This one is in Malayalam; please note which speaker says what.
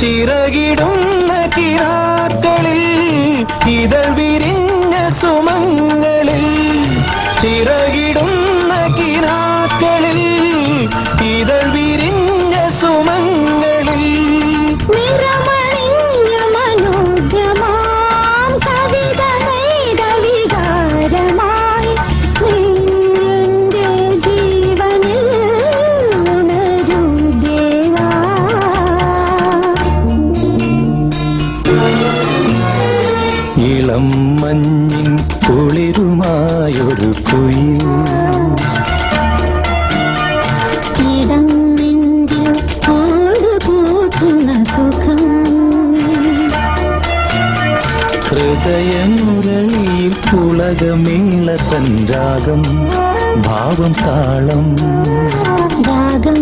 Speaker 1: ചിറകിടുന്ന കിനാക്കളിൽ ഇതൾ വിരിഞ്ഞ സുമങ്ങളിൽ ചിറകിടുന്ന കിനാക്കളിൽ ഇതൾ വിരിഞ്ഞ സുമങ്ങളിൽ
Speaker 2: നിറമണിഞ്ഞ മനോജ്ഞമാം കവിത നെയ്ത വികാരമായി നിന്റെ ജീവനിൽ ഉണരൂ ദേവാ.
Speaker 1: ഇളം മഞ്ഞിൻ കുളിരുമായൊരു കുയിൽ
Speaker 2: ഇടം നെഞ്ചിൽ കൂടുകൂട്ടുന്ന സുഖം
Speaker 1: ഹൃദയമുരളിയിൽ പുളകമേള തൻ രാഗം ഭാവം താളം
Speaker 2: രാഗം